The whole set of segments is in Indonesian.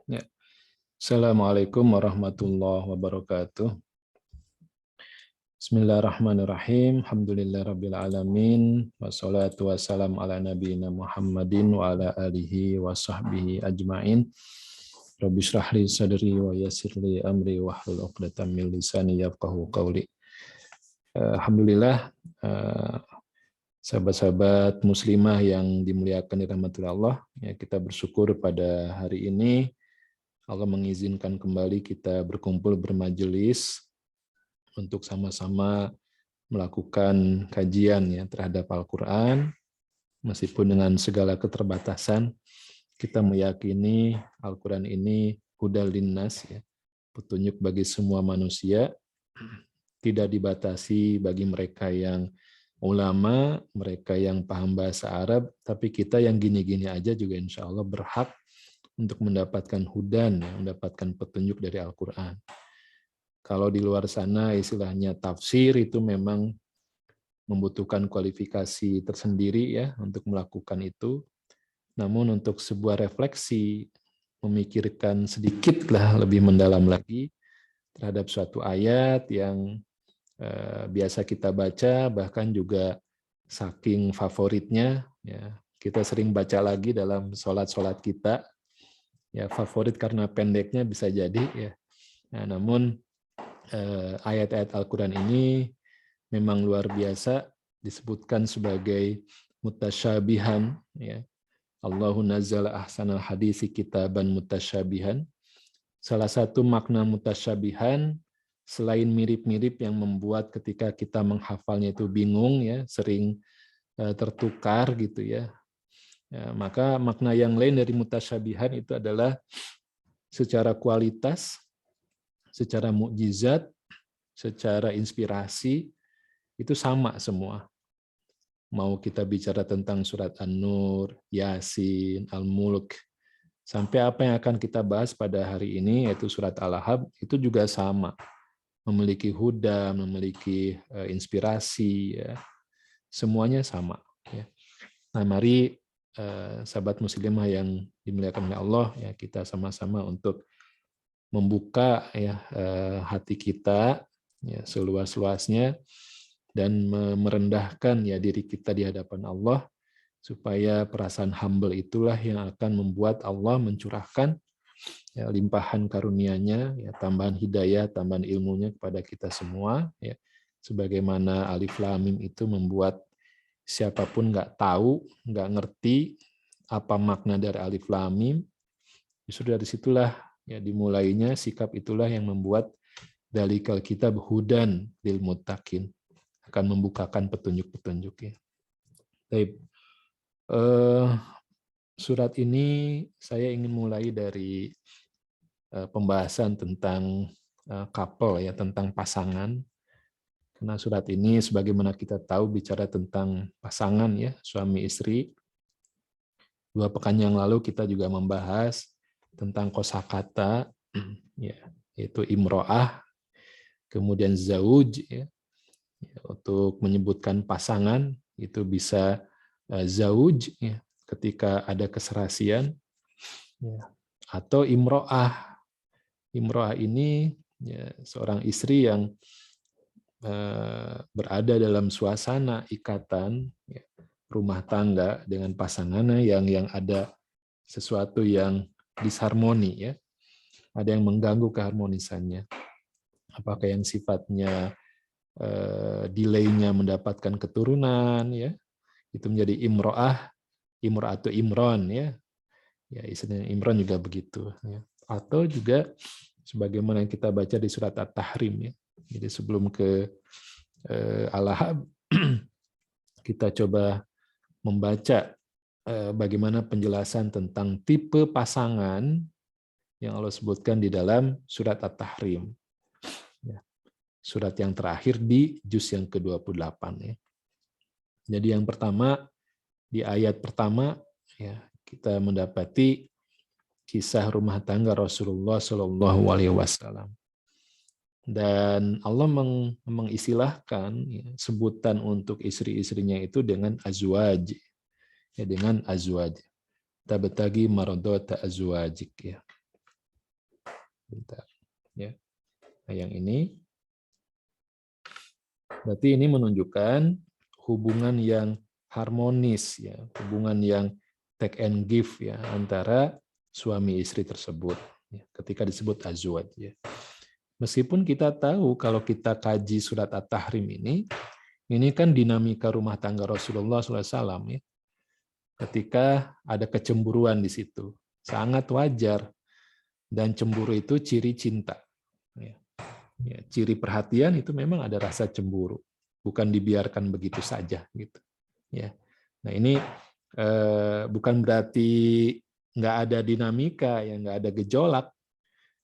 Ya. Assalamualaikum warahmatullahi wabarakatuh. Bismillahirrahmanirrahim. Alhamdulillahirabbil alamin. Wassalatu wassalamu ala nabiyina Muhammadin wa ala alihi wa sahbihi ajmain. Rabbi shrah li sadri wa yassir li amri wahlul 'uqdatam min lisani yafqahu qawli. Alhamdulillah, sahabat-sahabat muslimah yang dimuliakan dirahmati Allah, ya, kita bersyukur pada hari ini Allah mengizinkan kembali kita berkumpul bermajelis untuk sama-sama melakukan kajian ya terhadap Al-Quran. Meskipun dengan segala keterbatasan, kita meyakini Al-Quran ini hudal linnas, ya, petunjuk bagi semua manusia, tidak dibatasi bagi mereka yang ulama, mereka yang paham bahasa Arab, tapi kita yang gini-gini aja juga insya Allah berhak untuk mendapatkan hudan, mendapatkan petunjuk dari Al-Quran. Kalau di luar sana istilahnya tafsir itu memang membutuhkan kualifikasi tersendiri ya untuk melakukan itu. Namun untuk sebuah refleksi, memikirkan sedikitlah lebih mendalam lagi terhadap suatu ayat yang biasa kita baca, bahkan juga saking favoritnya, ya, kita sering baca lagi dalam sholat-sholat kita. Ya, favorit karena pendeknya bisa jadi ya. Nah, namun ayat-ayat Al-Quran ini memang luar biasa, disebutkan sebagai mutasyabihan ya. Allahu nazzala ahsanal hadisi kitaban mutasyabihan. Salah satu makna mutasyabihan selain mirip-mirip yang membuat ketika kita menghafalnya itu bingung ya, sering tertukar gitu ya. Ya, maka makna yang lain dari mutasyabihan itu adalah secara kualitas, secara mukjizat, secara inspirasi, itu sama semua. Mau kita bicara tentang surat An-Nur, Yasin, Al-Mulk, sampai apa yang akan kita bahas pada hari ini, yaitu surat Al-Ahzab, itu juga sama. Memiliki huda, memiliki inspirasi, ya. Semuanya sama. Ya. Nah, mari sahabat muslimah yang dimuliakan oleh Allah, ya, kita sama-sama untuk membuka ya hati kita ya seluas-luasnya dan merendahkan ya diri kita di hadapan Allah, supaya perasaan humble itulah yang akan membuat Allah mencurahkan ya limpahan karunia-Nya, ya tambahan hidayah, tambahan ilmunya kepada kita semua ya. Sebagaimana Alif Lam Mim itu membuat siapapun nggak tahu, nggak ngerti apa makna dari Alif Lam Mim, justru dari situlah ya dimulainya sikap itulah yang membuat dalikal kitab hudan lil muttaqin, akan membukakan petunjuk-petunjuk ya. Baik. Surat ini saya ingin mulai dari pembahasan tentang couple ya, tentang pasangan. Karena surat ini sebagaimana kita tahu bicara tentang pasangan ya, suami istri. 2 pekan yang lalu kita juga membahas tentang kosakata ya, yaitu imro'ah, kemudian zauj ya. Untuk menyebutkan pasangan itu bisa zauj ya, ketika ada keserasian ya, atau imro'ah. Imro'ah ini ya, seorang istri yang berada dalam suasana ikatan ya, rumah tangga dengan pasangannya yang ada sesuatu yang disharmoni ya, ada yang mengganggu keharmonisannya. Apakah yang sifatnya delay-nya mendapatkan keturunan ya, itu menjadi imro'ah, imro'atu imron ya. Ya, istilahnya imron juga begitu ya. Atau juga sebagaimana yang kita baca di surat At-Tahrim ya. Jadi sebelum ke Al-Ahzab kita coba membaca bagaimana penjelasan tentang tipe pasangan yang Allah sebutkan di dalam surat At-Tahrim. Ya. Surat yang terakhir di juz yang ke-28 ya. Jadi yang pertama di ayat pertama ya, kita mendapati kisah rumah tangga Rasulullah Shallallahu Alaihi Wasallam. Dan Allah mengistilahkan ya, sebutan untuk istri-istrinya itu dengan azwaj, ya, dengan azwaj. Tabtagi maradata azwajik ya. Bentar. Ya. Nah, yang ini berarti ini menunjukkan hubungan yang harmonis, ya, hubungan yang take and give ya antara suami istri tersebut. Ya, ketika disebut azwaj. Ya. Meskipun kita tahu kalau kita kaji surat At-Tahrim ini kan dinamika rumah tangga Rasulullah SAW ya. Ketika ada kecemburuan di situ, sangat wajar, dan cemburu itu ciri cinta. Ya. Ya, ciri perhatian itu memang ada rasa cemburu, bukan dibiarkan begitu saja gitu. Ya. Nah ini bukan berarti nggak ada dinamika, ya nggak ada gejolak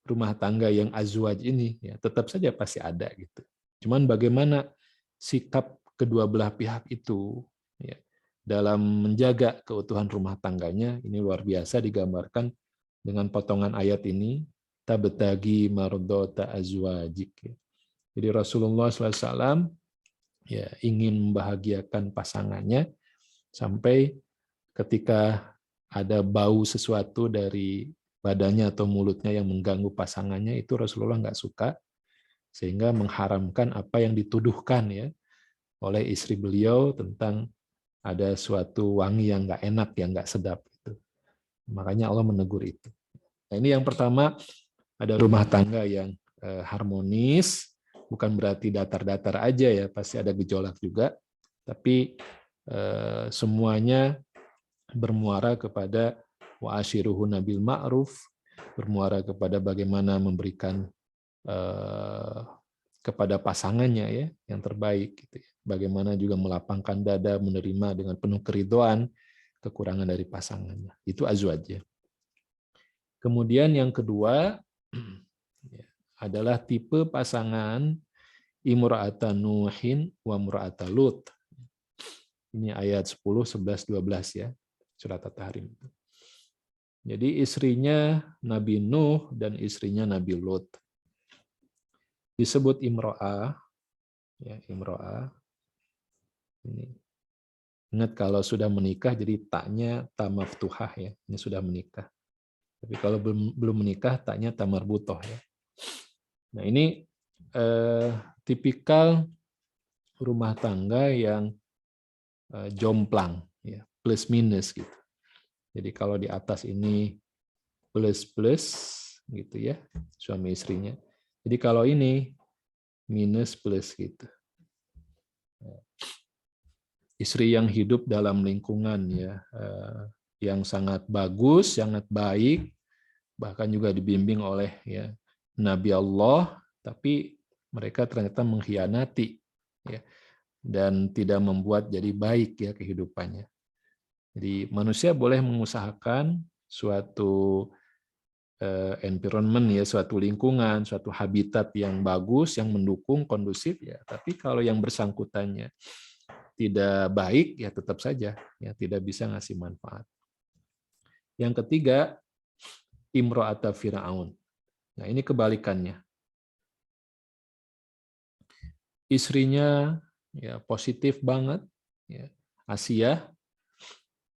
rumah tangga yang azwaj ini, ya tetap saja pasti ada gitu. Cuman bagaimana sikap kedua belah pihak itu, ya, dalam menjaga keutuhan rumah tangganya, ini luar biasa digambarkan dengan potongan ayat ini, tabtagi mardota azwajik. Jadi Rasulullah SAW ya ingin membahagiakan pasangannya sampai ketika ada bau sesuatu dari badannya atau mulutnya yang mengganggu pasangannya, itu Rasulullah nggak suka, sehingga mengharamkan apa yang dituduhkan ya oleh istri beliau tentang ada suatu wangi yang nggak enak, yang nggak sedap. Gitu. Makanya Allah menegur itu. Nah, ini yang pertama, ada rumah tangga yang harmonis, bukan berarti datar-datar aja ya, pasti ada gejolak juga, tapi semuanya bermuara kepada wa ashiruhunna bil ma'ruf, bermuara kepada bagaimana memberikan kepada pasangannya ya yang terbaik gitu ya. Bagaimana juga melapangkan dada, menerima dengan penuh keridhaan kekurangan dari pasangannya. Itu azwaj ya. Kemudian yang kedua adalah tipe pasangan imra'ata Nuhin wa imra'ata Lut. Ini ayat 10, 11, 12 ya, surat At-Tahrim. Jadi istrinya Nabi Nuh dan istrinya Nabi Lut. Disebut imro'ah, ya, imro'ah. Ini. Ingat kalau sudah menikah, jadi taknya ta maftuhah ya, ini sudah menikah. Tapi kalau belum menikah, taknya ta marbutoh ya. Nah ini tipikal rumah tangga yang jomplang, ya, plus minus gitu. Jadi kalau di atas ini plus plus gitu ya, suami istrinya. Jadi kalau ini minus plus gitu. Istri yang hidup dalam lingkungan ya yang sangat bagus, sangat baik, bahkan juga dibimbing oleh ya Nabi Allah, tapi mereka ternyata mengkhianati ya dan tidak membuat jadi baik ya kehidupannya. Jadi manusia boleh mengusahakan suatu environment ya, suatu lingkungan, suatu habitat yang bagus, yang mendukung, kondusif ya. Tapi kalau yang bersangkutannya tidak baik ya tetap saja ya tidak bisa ngasih manfaat. Yang ketiga, imro'ata Fir'aun. Nah, ini kebalikannya. Istrinya ya positif banget ya, Asia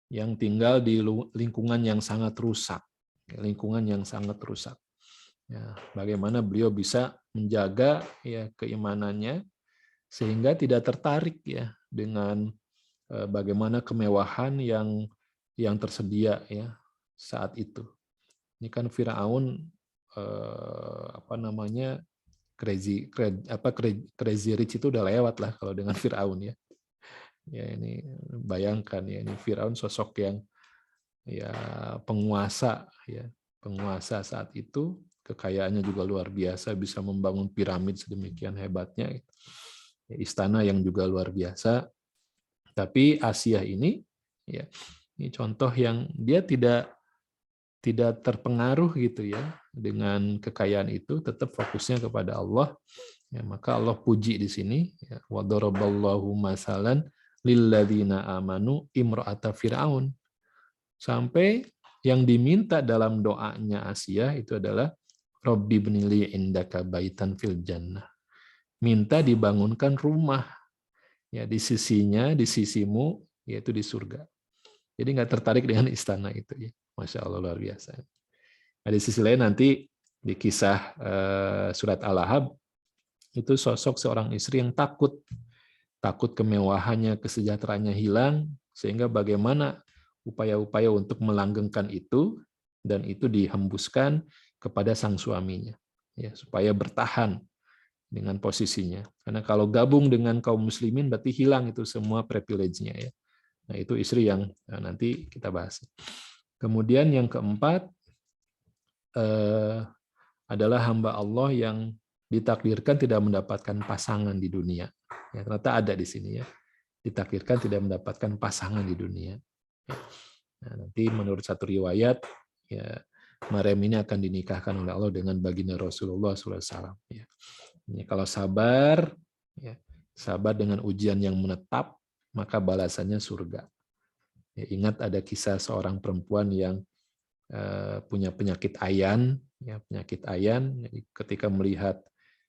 yang tinggal di lingkungan yang sangat rusak, ya, lingkungan yang sangat rusak. Ya, bagaimana beliau bisa menjaga ya keimanannya sehingga tidak tertarik ya dengan bagaimana kemewahan yang tersedia ya saat itu. Ini kan Firaun apa namanya crazy rich itu udah lewat lah kalau dengan Firaun ya. Ya ini bayangkan ya, ini Firaun sosok yang ya penguasa ya, penguasa saat itu, kekayaannya juga luar biasa, bisa membangun piramid sedemikian hebatnya. Ya, istana yang juga luar biasa. Tapi Asia ini ya ini contoh yang dia tidak terpengaruh gitu ya dengan kekayaan itu, tetap fokusnya kepada Allah. Ya, maka Allah puji di sini ya, wa daraballahu masalan lilladzina amanu imra'ata fir'aun. Sampai yang diminta dalam doanya Asia itu adalah Rabbi bnili indaka baitan fil jannah. Minta dibangunkan rumah ya di sisinya, di sisimu, yaitu di surga. Jadi nggak tertarik dengan istana itu ya. Masya Allah luar biasa. Nah, di sisi lain nanti di kisah surat Al-Ahzab itu sosok seorang istri yang takut kemewahannya, kesejahteraannya hilang, sehingga bagaimana upaya-upaya untuk melanggengkan itu, dan itu dihembuskan kepada sang suaminya, ya, supaya bertahan dengan posisinya. Karena kalau gabung dengan kaum muslimin berarti hilang itu semua privilege-nya, ya. Nah, itu istri yang nanti kita bahas. Kemudian yang keempat adalah hamba Allah yang ditakdirkan tidak mendapatkan pasangan di dunia. Ya, ternyata ada di sini, ya. Ditakdirkan tidak mendapatkan pasangan di dunia. Nah, nanti menurut satu riwayat, ya, Maryam ini akan dinikahkan oleh Allah dengan baginda Rasulullah SAW. Ya. Ini kalau sabar, ya, sabar dengan ujian yang menetap, maka balasannya surga. Ya, ingat ada kisah seorang perempuan yang punya penyakit ayan, ya, penyakit ayan. Jadi ketika melihat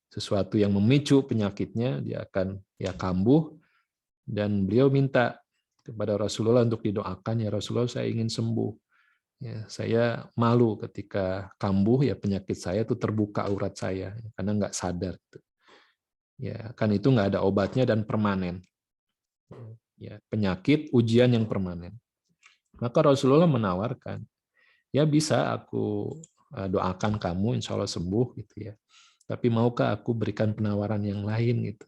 sesuatu yang memicu penyakitnya, dia akan kambuh, dan beliau minta kepada Rasulullah untuk didoakan, ya Rasulullah, saya ingin sembuh. Ya, saya malu ketika kambuh, ya penyakit saya itu terbuka aurat saya karena nggak sadar. Ya, kan itu nggak ada obatnya dan permanen. Ya, penyakit ujian yang permanen. Maka Rasulullah menawarkan, ya bisa aku doakan kamu, insya Allah sembuh gitu, ya. Tapi maukah aku berikan penawaran yang lain gitu?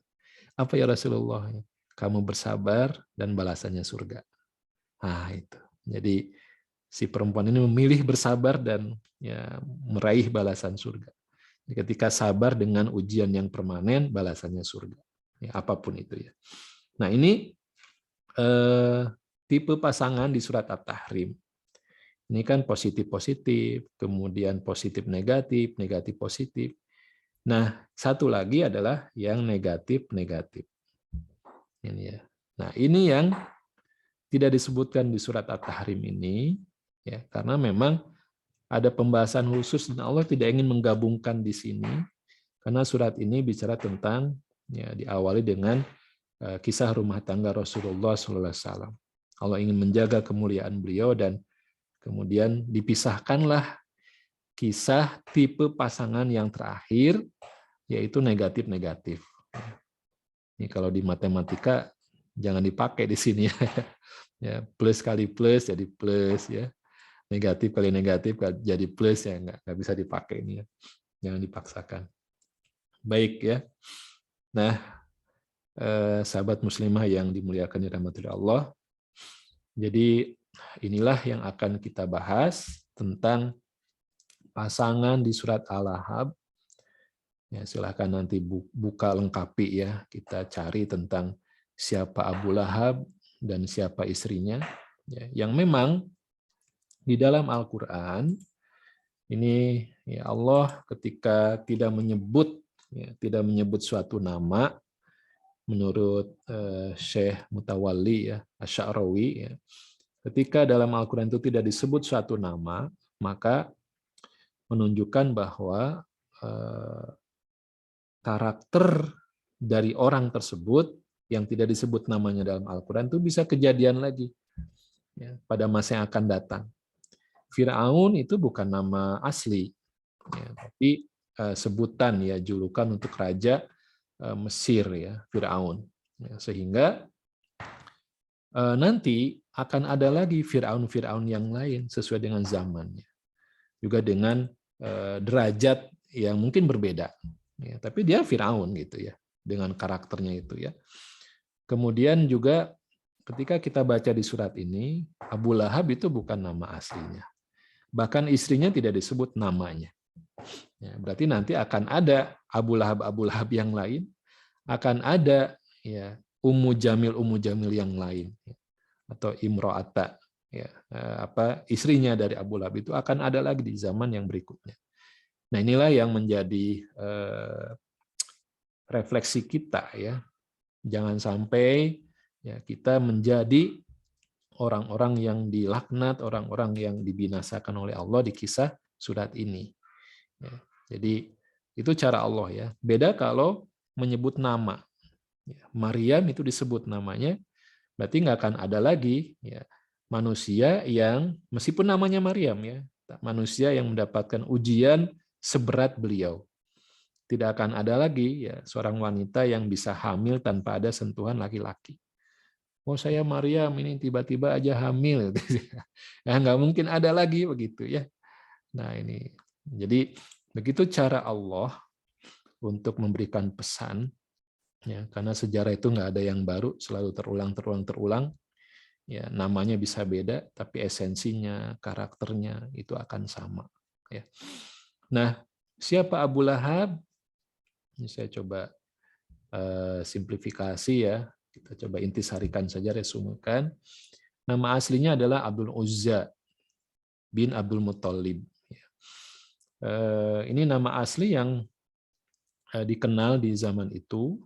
Apa ya Rasulullah? Kamu bersabar dan balasannya surga. Nah itu. Jadi si perempuan ini memilih bersabar dan, ya, meraih balasan surga. Ketika sabar dengan ujian yang permanen, balasannya surga. Ya, apapun itu, ya. Nah ini tipe pasangan di surat At-Tahrim. Ini kan positif-positif, kemudian positif-negatif, negatif-positif. Nah, satu lagi adalah yang negatif-negatif. Ini, ya. Nah, ini yang tidak disebutkan di surat At-Tahrim ini, ya, karena memang ada pembahasan khusus dan Allah tidak ingin menggabungkan di sini, karena surat ini bicara tentang, ya, diawali dengan kisah rumah tangga Rasulullah SAW. Allah ingin menjaga kemuliaan beliau, dan kemudian dipisahkanlah kisah tipe pasangan yang terakhir, yaitu negatif-negatif. Ini kalau di matematika jangan dipakai di sini, ya. Ya, plus kali plus jadi plus, ya. Negatif kali negatif jadi plus, ya, nggak bisa dipakai ini, ya. Jangan dipaksakan. Baik, ya. Nah, sahabat muslimah yang dimuliakan dirahmati Allah. Jadi inilah yang akan kita bahas tentang pasangan di surat Al-Ahzab. Ya, silahkan nanti buka lengkapi, ya. Kita cari tentang siapa Abu Lahab dan siapa istrinya. Ya, yang memang di dalam Al-Quran ini, ya, Allah ketika tidak menyebut suatu nama, menurut Syekh Mutawalli, ya, Asy'arawi, ya, ketika dalam Al-Quran itu tidak disebut suatu nama, maka menunjukkan bahwa karakter dari orang tersebut yang tidak disebut namanya dalam Al-Quran itu bisa kejadian lagi, ya, pada masa yang akan datang. Fir'aun itu bukan nama asli, ya, tapi sebutan, ya, julukan untuk raja Mesir, ya, Fir'aun. Ya, sehingga nanti akan ada lagi Fir'aun-Fir'aun yang lain sesuai dengan zamannya, juga dengan derajat yang mungkin berbeda, ya, tapi dia Fir'aun gitu, ya, dengan karakternya itu, ya. Kemudian juga ketika kita baca di surat ini, Abu Lahab itu bukan nama aslinya, bahkan istrinya tidak disebut namanya. Ya, berarti nanti akan ada Abu Lahab yang lain, akan ada, ya, Ummu Jamil yang lain, ya, atau Imro'ata, ya, istrinya dari Abu Lahab itu akan ada lagi di zaman yang berikutnya. Nah, inilah yang menjadi refleksi kita, ya. Jangan sampai, ya, kita menjadi orang-orang yang dilaknat, orang-orang yang dibinasakan oleh Allah di kisah surat ini. Ya, jadi itu cara Allah, ya. Beda kalau menyebut nama. Ya, Maryam itu disebut namanya, berarti nggak akan ada lagi, ya, manusia yang meskipun namanya Maryam, ya, manusia yang mendapatkan ujian seberat beliau. Tidak akan ada lagi ya seorang wanita yang bisa hamil tanpa ada sentuhan laki-laki. Oh saya Maryam ini tiba-tiba aja hamil, ya nggak mungkin ada lagi begitu ya. Nah ini, jadi begitu cara Allah untuk memberikan pesan, ya karena sejarah itu nggak ada yang baru, selalu terulang. Ya namanya bisa beda, tapi esensinya, karakternya itu akan sama. Ya. Nah, siapa Abu Lahab? Ini saya coba simplifikasi ya. Kita coba intisarikan saja, resumekan. Nama aslinya adalah Abdul Uzza bin Abdul Muttalib. Ini nama asli yang dikenal di zaman itu,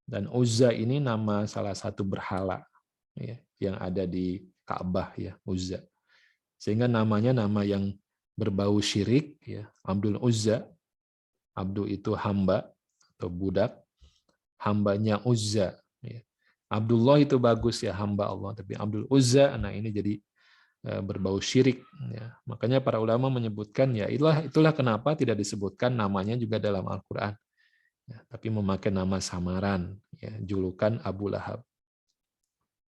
dan Uzza ini nama salah satu berhala ya, yang ada di Ka'bah ya, Uzza. Sehingga namanya nama yang berbau syirik ya, Abdul Uzza. Abdu itu hamba atau budak, hambanya Uzza. Abdullah itu bagus ya, hamba Allah, tapi Abdul Uzza, nah ini jadi berbau syirik. Ya. Makanya para ulama menyebutkan ya itulah kenapa tidak disebutkan namanya juga dalam Al-Quran, ya, tapi memakai nama samaran, ya, julukan Abu Lahab.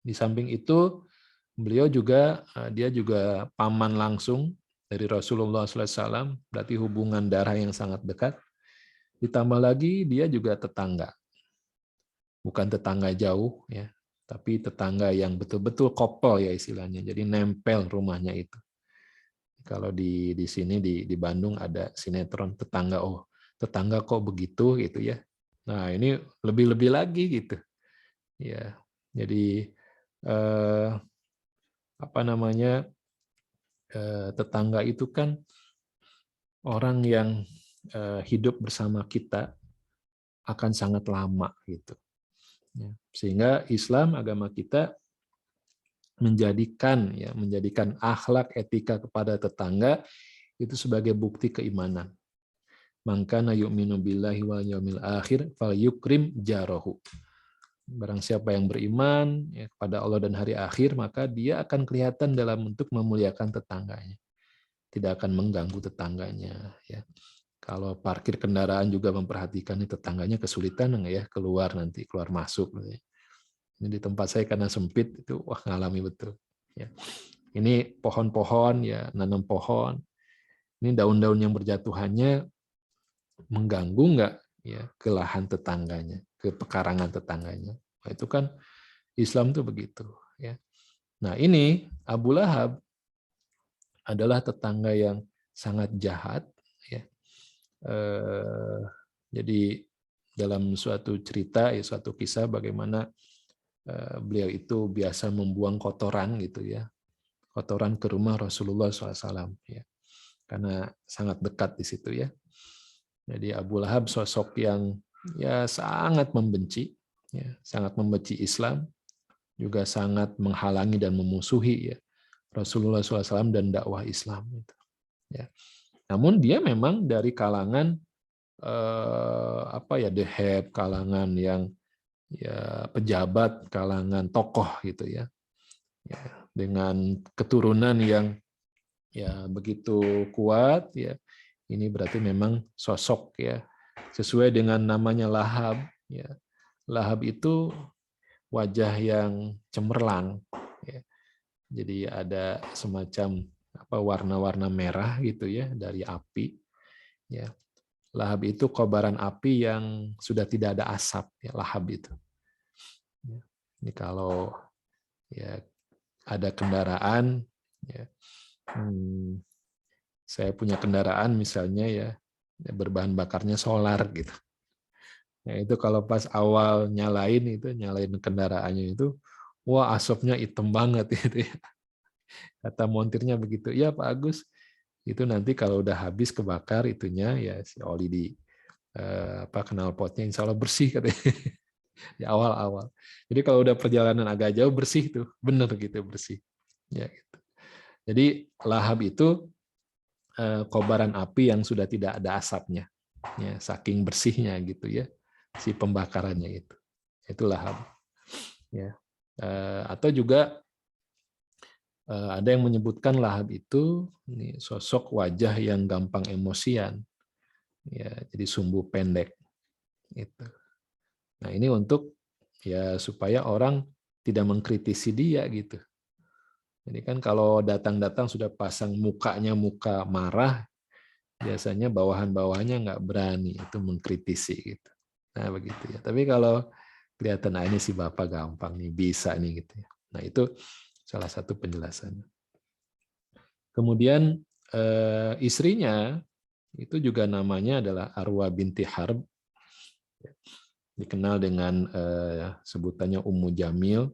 Di samping itu beliau juga dia juga paman langsung dari Rasulullah SAW, berarti hubungan darah yang sangat dekat. Ditambah lagi dia juga tetangga. Bukan tetangga jauh ya, tapi tetangga yang betul-betul kopel ya istilahnya. Jadi nempel rumahnya itu. Kalau di sini di Bandung ada sinetron tetangga, oh tetangga kok begitu gitu ya. Nah, ini lebih-lebih lagi gitu. Ya. Jadi apa namanya? Tetangga itu kan orang yang hidup bersama kita akan sangat lama gitu. Sehingga Islam, agama kita, menjadikan akhlak etika kepada tetangga itu sebagai bukti keimanan. Mangkana yu'minu billahi wal yaumil akhir falyukrim jarahu. Barang siapa yang beriman ya, kepada Allah dan hari akhir, maka dia akan kelihatan dalam bentuk memuliakan tetangganya. Tidak akan mengganggu tetangganya ya. Kalau parkir kendaraan juga memperhatikan nih tetangganya kesulitan nggak ya keluar masuk. Ini di tempat saya karena sempit itu wah ngalami betul. Ya. Ini pohon-pohon ya, nanam pohon. Ini daun-daun yang berjatuhannya mengganggu nggak ya ke lahan tetangganya, ke pekarangan tetangganya. Nah, itu kan Islam tuh begitu. Ya. Nah ini Abu Lahab adalah tetangga yang sangat jahat. Ya. Jadi dalam suatu cerita, ya suatu kisah bagaimana beliau itu biasa membuang kotoran gitu ya, kotoran ke rumah Rasulullah SAW ya, karena sangat dekat di situ ya. Jadi Abu Lahab sosok yang ya sangat membenci, ya, sangat membenci Islam, juga sangat menghalangi dan memusuhi ya Rasulullah SAW dan dakwah Islam. Gitu. Ya. Namun dia memang dari kalangan deheb, kalangan yang ya pejabat, kalangan tokoh gitu ya. Ya, dengan keturunan yang ya begitu kuat ya. Ini berarti memang sosok ya sesuai dengan namanya Lahab ya. Lahab itu wajah yang cemerlang ya. Jadi ada semacam warna-warna merah gitu ya dari api ya. Lahab itu kobaran api yang sudah tidak ada asap ya, lahab itu. Ini kalau ya ada kendaraan ya, saya punya kendaraan misalnya ya berbahan bakarnya solar gitu. Nah, itu kalau pas awal nyalain kendaraannya itu, wah asapnya hitam banget gitu ya. Kata montirnya begitu. Ya Pak Agus, itu nanti kalau udah habis kebakar itunya ya si oli di knalpotnya insya Allah bersih katanya. Di awal-awal. Jadi kalau udah perjalanan agak jauh bersih tuh, bener gitu bersih. Ya gitu. Jadi lahab itu kobaran api yang sudah tidak ada asapnya, ya, saking bersihnya gitu ya si pembakarannya itu. Itu lahab. Ya. Atau juga ada yang menyebutkan lahab itu sosok wajah yang gampang emosian. ya, jadi sumbu pendek. Itu. Nah ini untuk ya supaya orang tidak mengkritisi dia gitu. Jadi kan kalau datang-datang sudah pasang mukanya muka marah, biasanya bawahan-bawahannya nggak berani itu mengkritisi gitu. Nah begitu ya. Tapi kalau kelihatan ini si Bapak gampang nih, bisa nih gitu ya. Nah itu salah satu penjelasannya. Kemudian istrinya itu juga namanya adalah Arwa binti Harb, dikenal dengan sebutannya Ummu Jamil.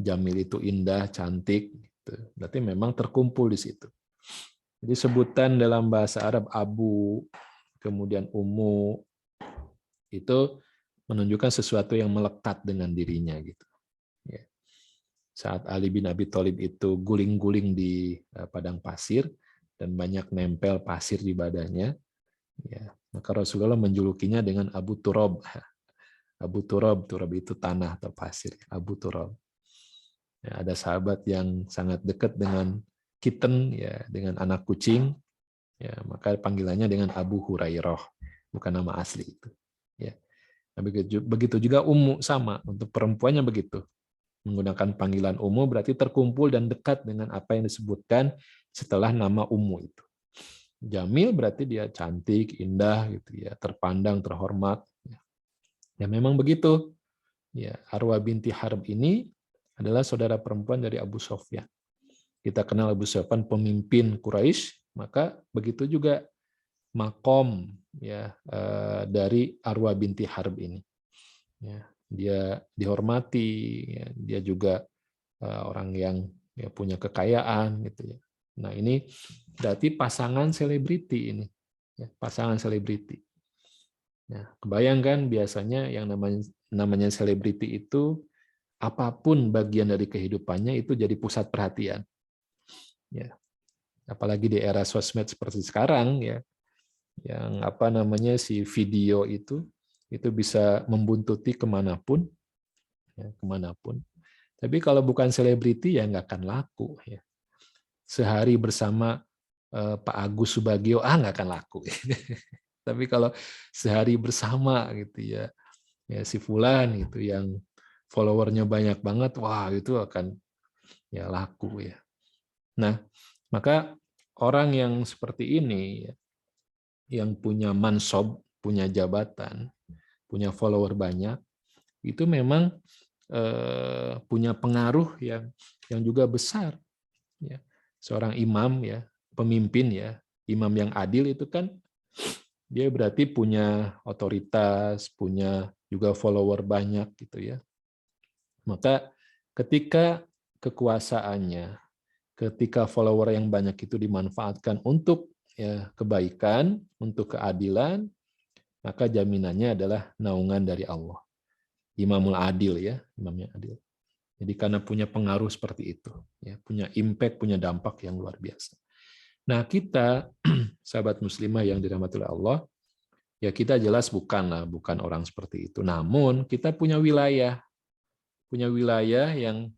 Jamil itu indah, cantik. Gitu. Berarti memang terkumpul di situ. Jadi sebutan dalam bahasa Arab Abu, kemudian Ummu, itu menunjukkan sesuatu yang melekat dengan dirinya gitu. Ya. Saat Ali bin Abi Thalib itu guling-guling di padang pasir dan banyak nempel pasir di badannya, ya, maka Rasulullah menjulukinya dengan Abu Turab. Abu Turab, Turab itu tanah atau pasir. Abu Turab. Ya, ada sahabat yang sangat dekat dengan kitten, ya, dengan anak kucing, ya, maka panggilannya dengan Abu Hurairah, bukan nama asli itu. Ya. Nah, begitu juga Ummu, sama untuk perempuannya begitu. Menggunakan panggilan Ummu berarti terkumpul dan dekat dengan apa yang disebutkan setelah nama Ummu itu. Jamil berarti dia cantik, indah, gitu ya, terpandang, terhormat. Ya memang begitu. Ya, Arwa binti Harb ini adalah saudara perempuan dari Abu Sufyan. Kita kenal Abu Sufyan pemimpin Quraisy, maka begitu juga makom ya dari Arwa binti Harb ini. Ya, dia dihormati, ya, dia juga orang yang ya, punya kekayaan gitu ya. Nah ini berarti pasangan selebriti ini, ya, pasangan selebriti. Nah, kebayangkan biasanya yang namanya selebriti itu apapun bagian dari kehidupannya itu jadi pusat perhatian. Ya, apalagi di era sosmed seperti sekarang ya, yang apa namanya si video itu bisa membuntuti kemanapun, ya, kemanapun. Tapi kalau bukan selebriti ya nggak akan laku ya. Sehari bersama Pak Agus Subagio nggak akan laku. Tapi kalau sehari bersama gitu ya, ya si Fulan gitu yang followernya banyak banget, wah itu akan ya laku ya. Nah, maka orang yang seperti ini yang punya mansob, punya jabatan, punya follower banyak, itu memang punya pengaruh yang juga besar. Ya. Seorang imam ya, pemimpin ya, imam yang adil itu kan dia berarti punya otoritas, punya juga follower banyak gitu ya. Maka ketika kekuasaannya, ketika follower yang banyak itu dimanfaatkan untuk ya kebaikan, untuk keadilan, maka jaminannya adalah naungan dari Allah. Imamul Adil ya, imamnya adil. Jadi karena punya pengaruh seperti itu, ya, punya impact, punya dampak yang luar biasa. Nah kita, sahabat muslimah yang dirahmati oleh Allah, ya kita jelas bukan orang seperti itu. Namun kita punya wilayah yang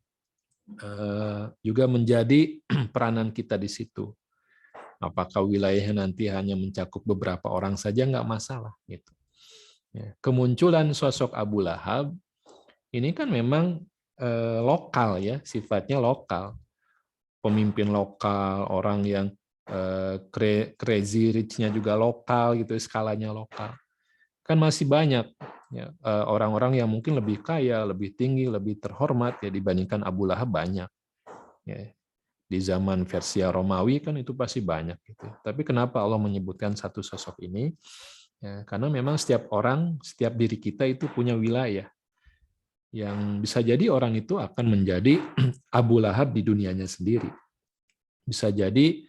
juga menjadi peranan kita di situ. Apakah wilayahnya nanti hanya mencakup beberapa orang saja nggak masalah gitu. Ya, kemunculan sosok Abu Lahab ini kan memang lokal ya, sifatnya lokal. Pemimpin lokal, orang yang crazy rich-nya juga lokal gitu, skalanya lokal. Kan masih banyak ya, orang-orang yang mungkin lebih kaya, lebih tinggi, lebih terhormat ya dibandingkan Abu Lahab banyak. Ya, di zaman Persia Romawi kan itu pasti banyak gitu. Tapi kenapa Allah menyebutkan satu sosok ini? Ya, karena memang setiap orang, setiap diri kita itu punya wilayah yang bisa jadi orang itu akan menjadi Abu Lahab di dunianya sendiri. Bisa jadi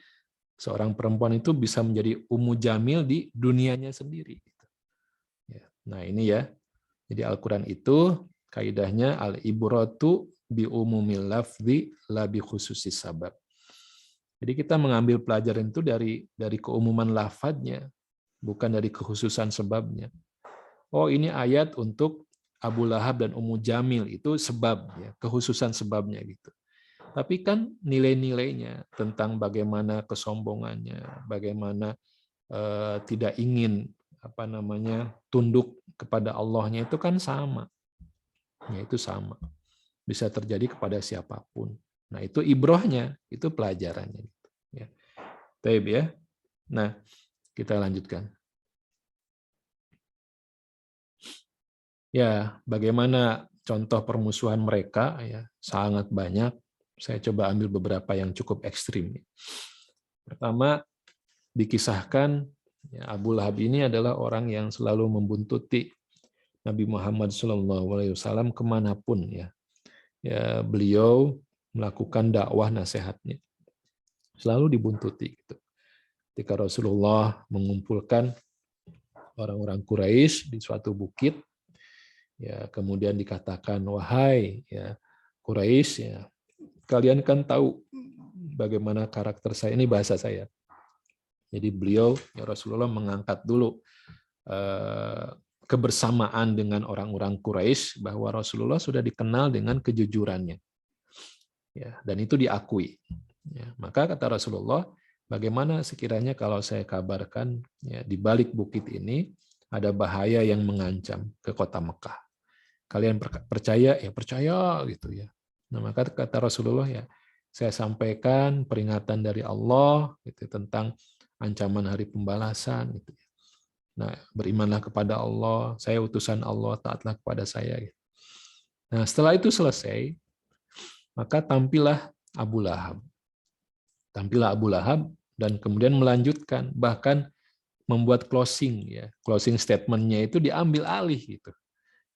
seorang perempuan itu bisa menjadi Ummu Jamil di dunianya sendiri. Ya, nah ini ya, jadi Al-Quran itu kaidahnya al-ibratu bi umumil lafzi la bi khususis sabab. Jadi kita mengambil pelajaran itu dari keumuman lafadznya, bukan dari kekhususan sebabnya. Oh ini ayat untuk Abu Lahab dan Ummu Jamil itu sebab ya, kekhususan sebabnya gitu. Tapi kan nilai-nilainya tentang bagaimana kesombongannya, bagaimana tidak ingin tunduk kepada Allahnya itu kan sama. Ya, itu sama. Bisa terjadi kepada siapapun. Nah, itu ibrohnya, itu pelajarannya. Ya. Taib ya. Nah, kita lanjutkan. Ya, bagaimana contoh permusuhan mereka? Ya, sangat banyak. Saya coba ambil beberapa yang cukup ekstrim. Pertama, dikisahkan ya, Abu Lahab ini adalah orang yang selalu membuntuti Nabi Muhammad SAW kemanapun ya. Ya, beliau melakukan dakwah nasihatnya. Selalu dibuntuti. Gitu. Ketika Rasulullah mengumpulkan orang-orang Quraisy di suatu bukit, ya kemudian dikatakan, wahai ya Quraisy, ya kalian kan tahu bagaimana karakter saya, ini bahasa saya. Jadi beliau ya Rasulullah mengangkat dulu kebersamaan dengan orang-orang Quraisy bahwa Rasulullah sudah dikenal dengan kejujurannya. Ya, dan itu diakui. Ya, maka kata Rasulullah, bagaimana sekiranya kalau saya kabarkan ya, di balik bukit ini ada bahaya yang mengancam ke kota Mekah. Kalian percaya? Ya percaya gitu ya. Nah, maka kata Rasulullah ya, saya sampaikan peringatan dari Allah gitu, tentang ancaman hari pembalasan. Gitu. Nah, berimanlah kepada Allah, saya utusan Allah, taatlah kepada saya. Gitu. Nah, setelah itu selesai, maka tampillah Abu Lahab. Tampillah Abu Lahab dan kemudian melanjutkan, bahkan membuat closing ya, closing statement-nya itu diambil alih gitu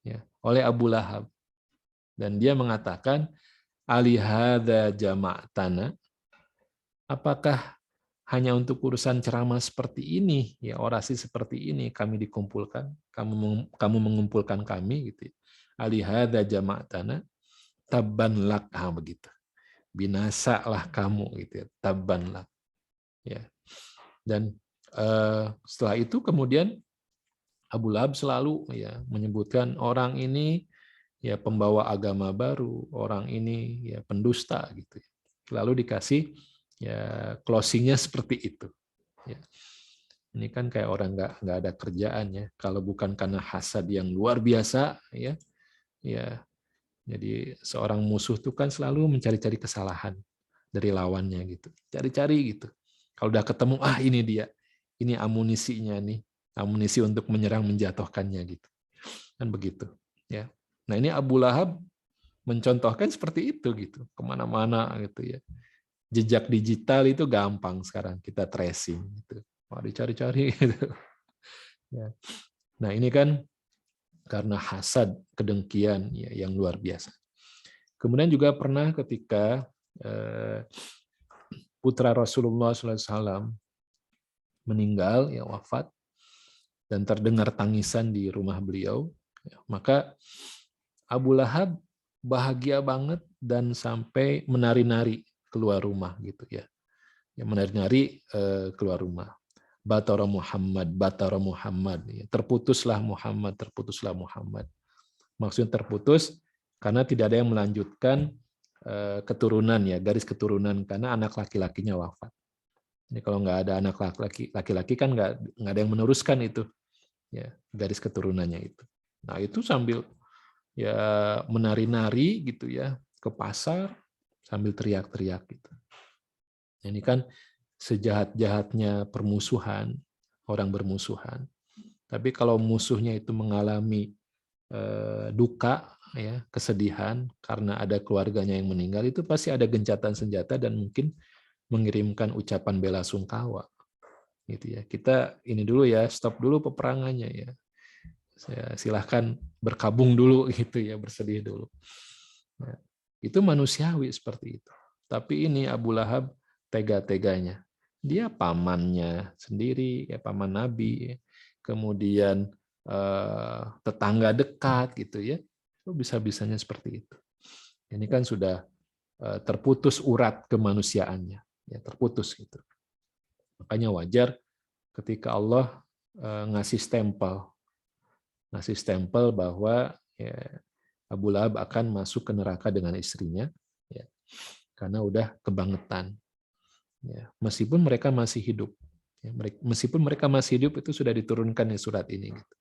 ya oleh Abu Lahab. Dan dia mengatakan, alihada jama'tana, apakah hanya untuk urusan ceramah seperti ini, ya orasi seperti ini kami dikumpulkan, kamu mengumpulkan kami gitu. Alihada jama'tana, tabban lak, begitu. Binasalah kamu gitu ya, tabban lak. Ya. Dan setelah itu kemudian Abu Lahab selalu ya menyebutkan orang ini ya pembawa agama baru, orang ini ya pendusta gitu. Lalu dikasih ya closingnya seperti itu. Ya. Ini kan kayak orang nggak ada kerjaan ya. Kalau bukan karena hasad yang luar biasa ya, ya. Jadi seorang musuh tuh kan selalu mencari-cari kesalahan dari lawannya gitu. Cari-cari gitu. Kalau udah ketemu, ini dia. Ini amunisinya nih. Amunisi untuk menyerang, menjatuhkannya gitu. Kan begitu. Ya. Nah ini Abu Lahab mencontohkan seperti itu gitu. Kemana-mana gitu ya. Jejak digital itu gampang sekarang kita tracing gitu. Dicari-cari gitu. Ya. Nah ini kan karena hasad, kedengkian ya, yang luar biasa. Kemudian juga pernah ketika putra Rasulullah SAW meninggal, ya wafat, dan terdengar tangisan di rumah beliau, ya, maka Abu Lahab bahagia banget dan sampai menari-nari keluar rumah gitu ya, menari-nari keluar rumah. Batara Muhammad, ya, terputuslah Muhammad, terputuslah Muhammad. Maksudnya terputus karena tidak ada yang melanjutkan keturunan ya, garis keturunan karena anak laki-lakinya wafat. Ini kalau nggak ada anak laki-laki kan nggak ada yang meneruskan itu ya garis keturunannya itu. Nah itu sambil ya menari-nari gitu ya ke pasar sambil teriak-teriak gitu. Ini kan sejahat-jahatnya permusuhan, orang bermusuhan. Tapi kalau musuhnya itu mengalami duka ya, kesedihan karena ada keluarganya yang meninggal, itu pasti ada gencatan senjata dan mungkin mengirimkan ucapan bela sungkawa. Gitu ya. Kita ini dulu ya, stop dulu peperangannya ya. Silahkan berkabung dulu gitu ya, bersedih dulu. Nah, itu manusiawi seperti itu. Tapi ini Abu Lahab tega-teganya. Dia pamannya sendiri, ya paman Nabi, ya. Kemudian tetangga dekat gitu ya. Bisa-bisanya seperti itu. Ini kan sudah terputus urat kemanusiaannya, ya terputus gitu. Makanya wajar ketika Allah ngasih stempel bahwa ya, Abu Lahab akan masuk ke neraka dengan istrinya, ya, karena udah kebangetan. Ya, meskipun mereka masih hidup, Ya, meskipun mereka masih hidup itu sudah diturunkan di surat ini. Gitu.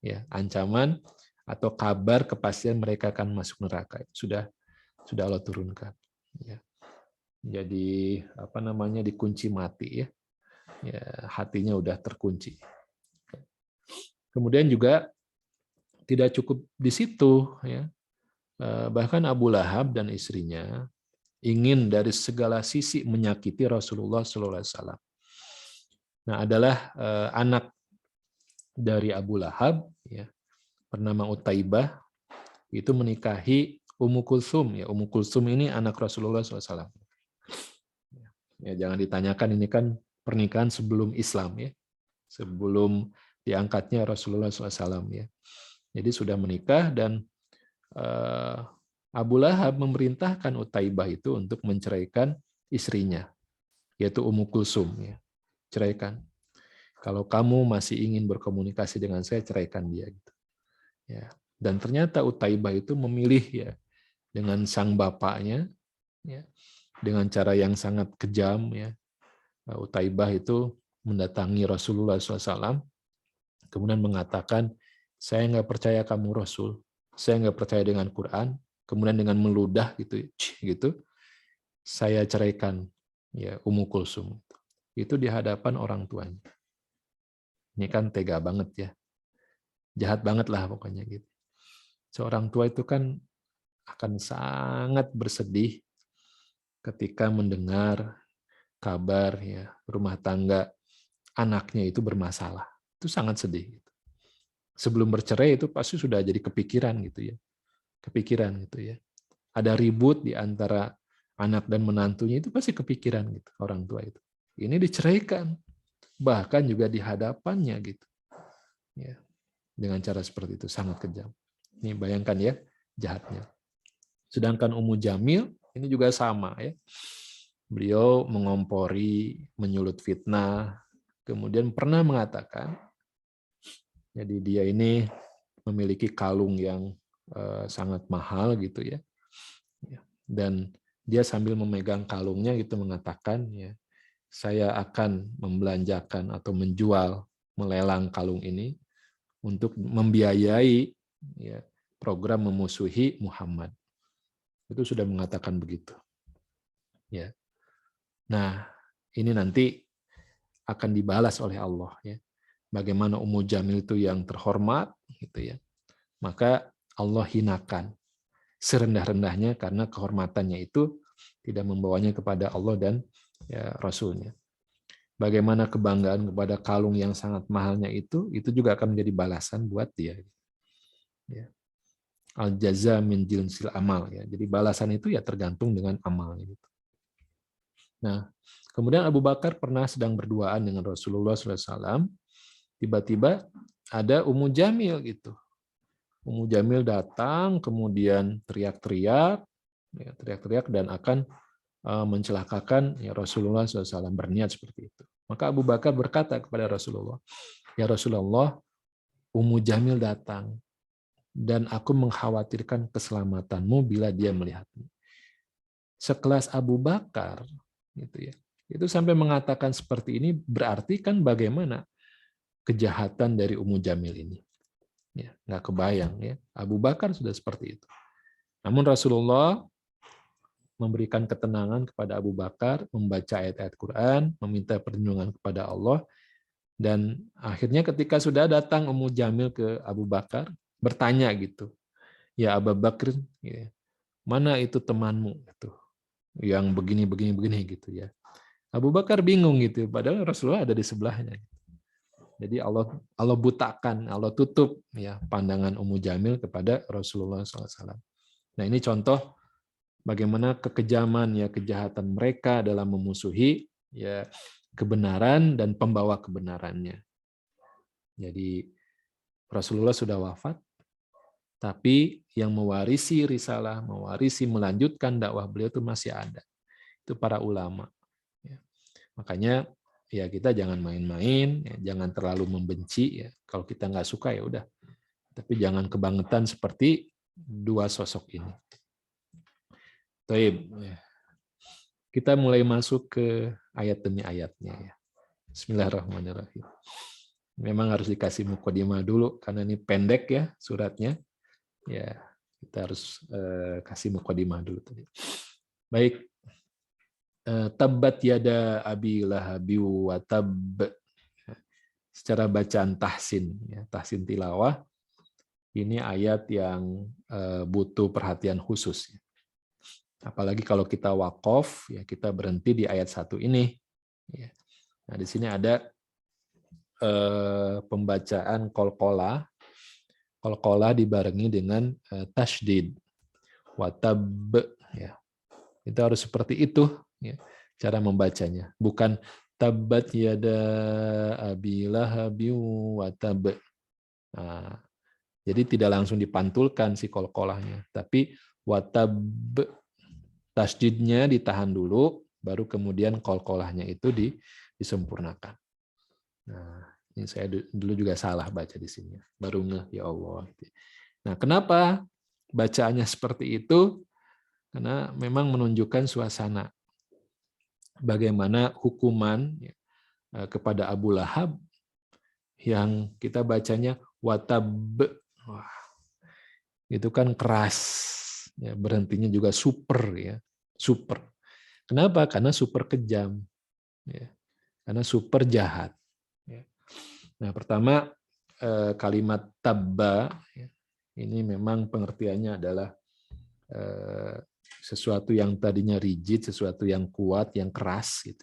Ya, ancaman atau kabar kepastian mereka akan masuk neraka itu sudah Allah turunkan. Ya. Jadi apa namanya dikunci mati ya. Ya, hatinya udah terkunci. Kemudian juga tidak cukup di situ ya. Bahkan Abu Lahab dan istrinya ingin dari segala sisi menyakiti Rasulullah SAW. Nah, adalah anak dari Abu Lahab ya, bernama Utaibah itu menikahi Ummu Kulsum ya. Ummu Kulsum ini anak Rasulullah SAW. Ya, jangan ditanyakan ini kan pernikahan sebelum Islam ya. Sebelum diangkatnya Rasulullah SAW ya. Jadi sudah menikah dan Abu Lahab memerintahkan Utaibah itu untuk menceraikan istrinya, yaitu Ummu Kulsum. Ya. Ceraikan. Kalau kamu masih ingin berkomunikasi dengan saya, ceraikan dia. Gitu. Ya. Dan ternyata Utaibah itu memilih ya dengan sang bapaknya, ya, dengan cara yang sangat kejam. Ya. Utaibah itu mendatangi Rasulullah SAW, kemudian mengatakan, saya nggak percaya kamu Rasul, saya nggak percaya dengan Quran, kemudian dengan meludah gitu, saya ceraikan ya Ummu Kulsum. Itu di hadapan orang tuanya. Ini kan tega banget ya, jahat banget lah pokoknya gitu. Seorang tua itu kan akan sangat bersedih ketika mendengar kabar ya rumah tangga anaknya itu bermasalah. Itu sangat sedih. Sebelum bercerai itu pasti sudah jadi kepikiran gitu ya. Kepikiran gitu ya. Ada ribut di antara anak dan menantunya itu pasti kepikiran gitu orang tua itu. Ini diceraikan, bahkan juga di hadapannya gitu. Ya, dengan cara seperti itu sangat kejam. Ini bayangkan ya jahatnya. Sedangkan Ummu Jamil ini juga sama ya. Beliau mengompori, menyulut fitnah, kemudian pernah mengatakan, jadi dia ini memiliki kalung yang sangat mahal gitu ya. Dan dia sambil memegang kalungnya gitu mengatakan ya, saya akan membelanjakan atau menjual, melelang kalung ini untuk membiayai ya, program memusuhi Muhammad. Itu sudah mengatakan begitu. Ya. Nah, ini nanti akan dibalas oleh Allah ya. Bagaimana Ummu Jamil itu yang terhormat gitu ya. Maka Allah hinakan serendah-rendahnya karena kehormatannya itu tidak membawanya kepada Allah dan ya, Rasulnya. Bagaimana kebanggaan kepada kalung yang sangat mahalnya itu juga akan menjadi balasan buat dia. Ya. Al jaza min jinsil amal ya. Jadi balasan itu ya tergantung dengan amalnya. Gitu. Nah, kemudian Abu Bakar pernah sedang berduaan dengan Rasulullah SAW. Tiba-tiba ada Ummu Jamil gitu. Ummu Jamil datang, kemudian teriak-teriak, ya, teriak-teriak dan akan mencelakakan ya, Rasulullah SAW, berniat seperti itu. Maka Abu Bakar berkata kepada Rasulullah, ya Rasulullah, Ummu Jamil datang dan aku mengkhawatirkan keselamatanmu bila dia melihatmu. Sekelas Abu Bakar, gitu ya, itu sampai mengatakan seperti ini berarti kan bagaimana kejahatan dari Ummu Jamil ini. Ya, nggak kebayang ya. Abu Bakar sudah seperti itu. Namun Rasulullah memberikan ketenangan kepada Abu Bakar, membaca ayat-ayat Quran, meminta perlindungan kepada Allah, dan akhirnya ketika sudah datang Ummu Jamil ke Abu Bakar, bertanya gitu, ya Abu Bakar, ya, mana itu temanmu itu yang begini gitu ya. Abu Bakar bingung gitu, padahal Rasulullah ada di sebelahnya. Jadi Allah butakan, Allah tutup ya pandangan Ummu Jamil kepada Rasulullah SAW. Nah ini contoh bagaimana kekejaman ya kejahatan mereka dalam memusuhi ya kebenaran dan pembawa kebenarannya. Jadi Rasulullah sudah wafat, tapi yang mewarisi risalah, melanjutkan dakwah beliau itu masih ada. Itu para ulama. Ya. Makanya ya kita jangan main-main, ya, jangan terlalu membenci. Ya. Kalau kita nggak suka ya udah. Tapi jangan kebangetan seperti dua sosok ini. Taib. Kita mulai masuk ke ayat demi ayatnya. Ya. Bismillahirrahmanirrahim. Memang harus dikasih muqaddimah dulu karena ini pendek ya suratnya. Ya, kita harus kasih muqaddimah dulu tadi. Baik. Tabbat yada abi lahabi wa tabb. Secara bacaan tahsin, ya, tahsin tilawah, ini ayat yang butuh perhatian khusus. Apalagi kalau kita waqaf, ya kita berhenti di ayat 1 ini. Nah, di sini ada pembacaan qalqalah. Qalqalah dibarengi dengan tasydid. Watab, ya. Itu harus seperti itu, ya, cara membacanya. Bukan tabbat yada abi lahabi wa tab. Nah, jadi tidak langsung dipantulkan si qalqalahnya, tapi watab, tasydidnya ditahan dulu, baru kemudian qalqalahnya itu disempurnakan. Nah, ini saya dulu juga salah baca di sini. Baru ngeh, ya Allah. Nah, kenapa bacaannya seperti itu? Karena memang menunjukkan suasana bagaimana hukuman kepada Abu Lahab yang kita bacanya watab. Wah, itu kan keras. Ya, berhentinya juga super, ya, super. Kenapa? Karena super kejam, ya. Karena super jahat. Ya. Nah, pertama kalimat tabba, ya, ini memang pengertiannya adalah sesuatu yang tadinya rigid, sesuatu yang kuat, yang keras, gitu.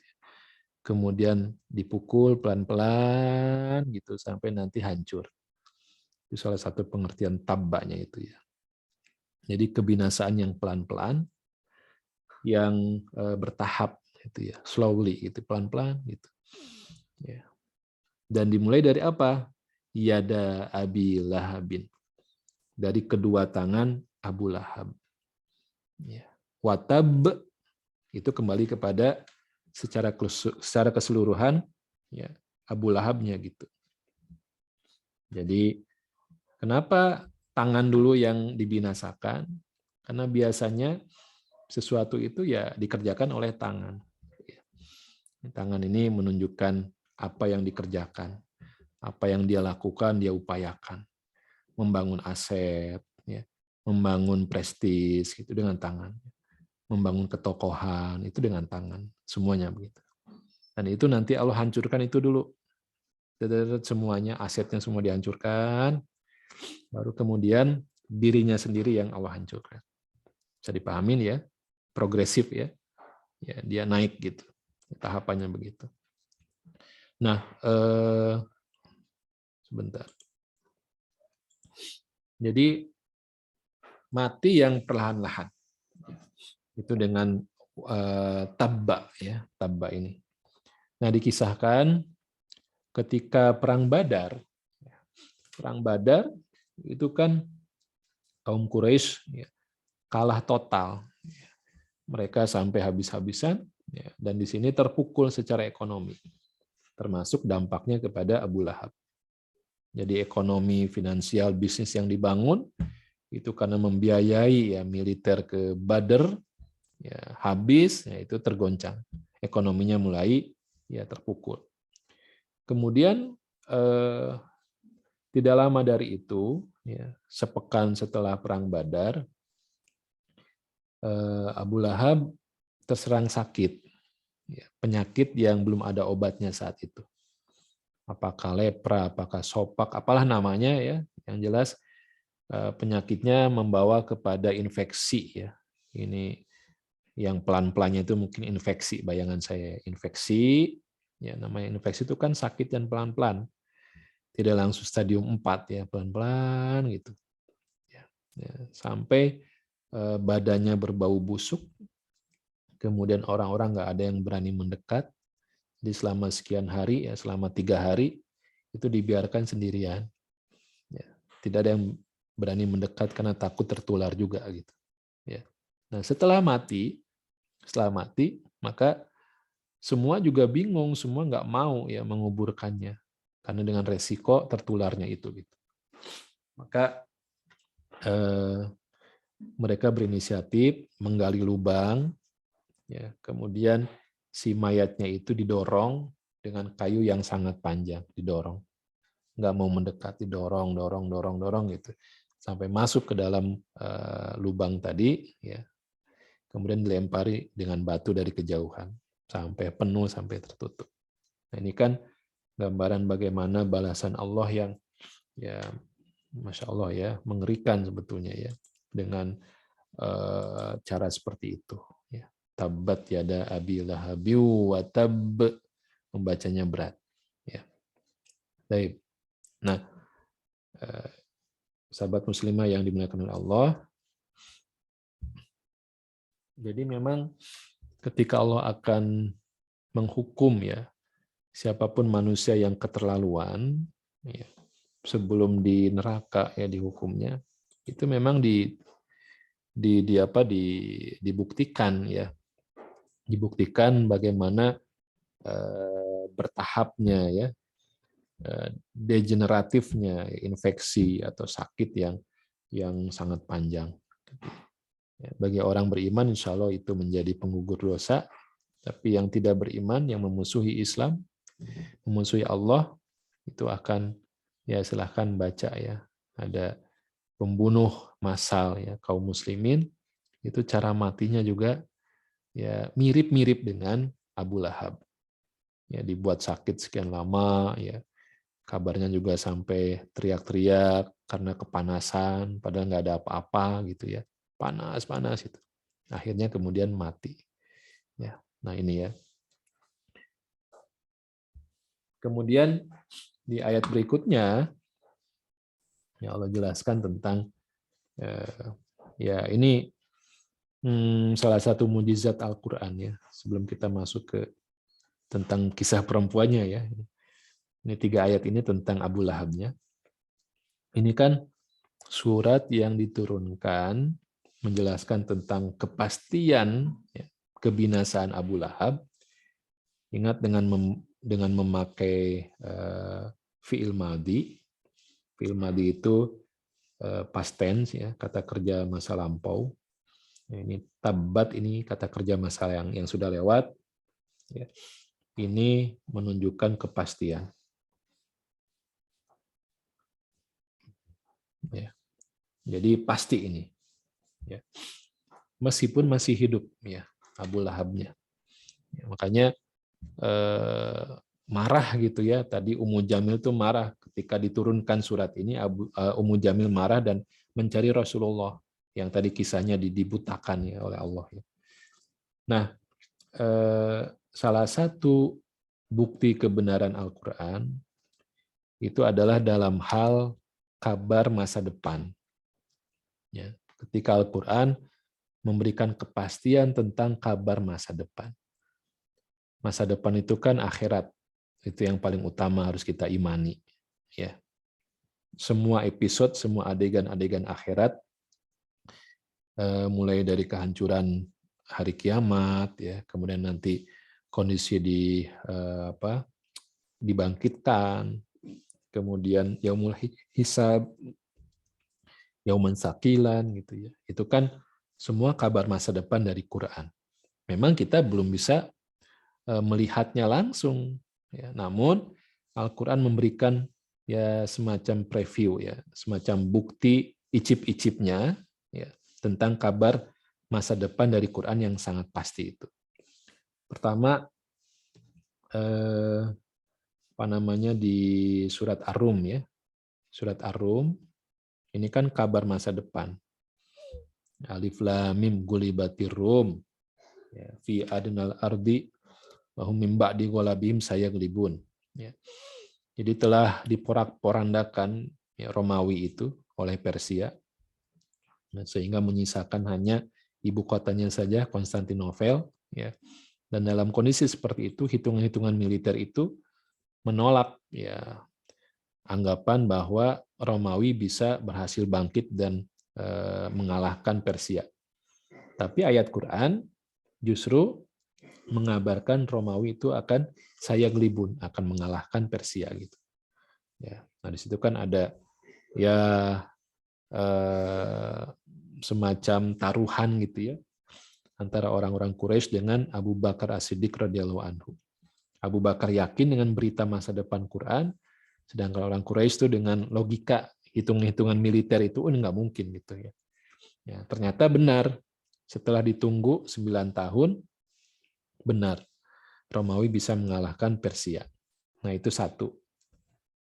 Kemudian dipukul pelan-pelan gitu sampai nanti hancur. Itu salah satu pengertian tabbanya itu, ya. Jadi kebinasaan yang pelan-pelan, yang bertahap gitu, ya, slowly gitu, pelan-pelan gitu. Ya. Dan dimulai dari apa? Yada abi lahabin. Dari kedua tangan Abu Lahab. Ya. Watab itu kembali kepada secara keseluruhan, ya, Abu Lahabnya gitu. Jadi kenapa tangan dulu yang dibinasakan? Karena biasanya sesuatu itu ya dikerjakan oleh tangan. Tangan ini menunjukkan apa yang dikerjakan, apa yang dia lakukan, dia upayakan, membangun aset, ya, membangun prestis gitu dengan tangan, membangun ketokohan itu dengan tangan, semuanya begitu. Dan itu nanti Allah hancurkan itu dulu. Semuanya, asetnya semua dihancurkan, baru kemudian dirinya sendiri yang Allah hancurkan. Bisa dipahamin ya, progresif ya, ya dia naik gitu, tahapannya begitu. Nah, sebentar. Jadi mati yang perlahan-lahan itu dengan tabba, ya, tabba ini. Nah, dikisahkan ketika perang Badar itu kan kaum Quraisy, ya, kalah total. Mereka sampai habis-habisan, ya, dan di sini terpukul secara ekonomi, termasuk dampaknya kepada Abu Lahab. Jadi ekonomi, finansial, bisnis yang dibangun itu karena membiayai ya militer ke Badr, ya, habis, ya, itu tergoncang. Ekonominya mulai ya terpukul. Kemudian tidak lama dari itu, ya, sepekan setelah perang Badar, Abu Lahab terserang sakit, ya, penyakit yang belum ada obatnya saat itu. Apakah lepra, apakah sopak, apalah namanya, ya, yang jelas penyakitnya membawa kepada infeksi, ya. Ini yang pelan-pelannya itu mungkin infeksi, bayangan saya infeksi, ya, namanya infeksi itu kan sakit yang pelan-pelan, tidak langsung stadium 4, ya, pelan-pelan gitu, ya, sampai badannya berbau busuk, kemudian orang-orang nggak ada yang berani mendekat, jadi selama sekian hari, ya, selama 3 hari itu dibiarkan sendirian, ya, tidak ada yang berani mendekat karena takut tertular juga gitu, ya. Nah, setelah mati maka semua juga bingung, semua nggak mau ya menguburkannya karena dengan resiko tertularnya itu gitu. Maka mereka berinisiatif menggali lubang, ya, kemudian si mayatnya itu didorong dengan kayu yang sangat panjang, didorong. Nggak mau mendekat, didorong, dorong gitu. Sampai masuk ke dalam lubang tadi, ya. Kemudian dilempari dengan batu dari kejauhan. Sampai penuh, sampai tertutup. Nah, ini kan gambaran bagaimana balasan Allah yang ya Masya Allah ya, mengerikan sebetulnya ya, dengan cara seperti itu. Ya. Tabbat yada abi lahabi wa tab, membacanya berat. Ya. Baik. Nah, sahabat muslimah yang dimuliakan oleh Allah, jadi memang ketika Allah akan menghukum ya siapapun manusia yang keterlaluan, ya, sebelum di neraka ya dihukumnya, itu memang dibuktikan ya, dibuktikan bagaimana bertahapnya ya, degeneratifnya infeksi atau sakit yang sangat panjang. Bagi orang beriman, insya Allah itu menjadi penggugur dosa. Tapi yang tidak beriman, yang memusuhi Islam, memusuhi Allah, itu akan ya silahkan baca ya. Ada pembunuh massal ya kaum muslimin, itu cara matinya juga ya mirip-mirip dengan Abu Lahab. Ya dibuat sakit sekian lama ya. Kabarnya juga sampai teriak-teriak karena kepanasan, padahal nggak ada apa-apa gitu ya. Panas itu. Akhirnya kemudian mati. Ya. Nah, ini ya. Kemudian di ayat berikutnya ya Allah jelaskan tentang ya ini salah satu mujizat Al-Qur'an ya. Sebelum kita masuk ke tentang kisah perempuannya ya. Ini 3 ayat ini tentang Abu Lahabnya. Ini kan surat yang diturunkan menjelaskan tentang kepastian ya, kebinasaan Abu Lahab. Ingat dengan memakai fi'il madhi. Fi'il madhi itu past tense ya, kata kerja masa lampau. Ini tabbat, ini kata kerja masa yang sudah lewat. Ya. Ini menunjukkan kepastian. Ya. Jadi pasti ini. Ya. Meskipun masih hidup ya Abu Lahabnya. Ya, makanya marah gitu ya. Tadi Ummu Jamil tuh marah ketika diturunkan surat ini. Ummu Jamil marah dan mencari Rasulullah yang tadi kisahnya dibutakan ya oleh Allah. Nah, salah satu bukti kebenaran Al-Quran itu adalah dalam hal kabar masa depan. Ya, ketika Al-Quran memberikan kepastian tentang kabar masa depan. Masa depan itu kan akhirat. Itu yang paling utama harus kita imani. Ya. Semua episode, semua adegan-adegan akhirat, mulai dari kehancuran hari kiamat, ya, kemudian nanti kondisi dibangkitkan, kemudian yaumul hisab, yauman sakilan, gitu ya. Itu kan semua kabar masa depan dari Quran. Memang kita belum bisa melihatnya langsung, ya. Namun Al-Quran memberikan ya semacam preview ya, semacam bukti icip-icipnya ya tentang kabar masa depan dari Quran yang sangat pasti itu. Pertama di surat Ar-Rum ya. Surat Ar-Rum ini kan kabar masa depan. Alif lam mim gulibatir rum ya, fi adnal ardi wa hum min ba'di ghalabihim sayaglibun. Ya. Jadi telah diporak-porandakan ya, Romawi itu oleh Persia, sehingga menyisakan hanya ibu kotanya saja, Konstantinopel. Ya. Dan dalam kondisi seperti itu, hitungan-hitungan militer itu menolak ya anggapan bahwa Romawi bisa berhasil bangkit dan mengalahkan Persia. Tapi ayat Quran justru mengabarkan Romawi itu akan sayaglibun, akan mengalahkan Persia gitu. Ya, nah di situ kan ada ya semacam taruhan gitu ya antara orang-orang Quraisy dengan Abu Bakar As-Siddiq radhiyallahu anhu. Abu Bakar yakin dengan berita masa depan Quran, sedangkan orang Quraisy itu dengan logika hitung-hitungan militer itu nggak mungkin gitu ya. Ya, ternyata benar. Setelah ditunggu 9 tahun, benar. Romawi bisa mengalahkan Persia. Nah, itu satu.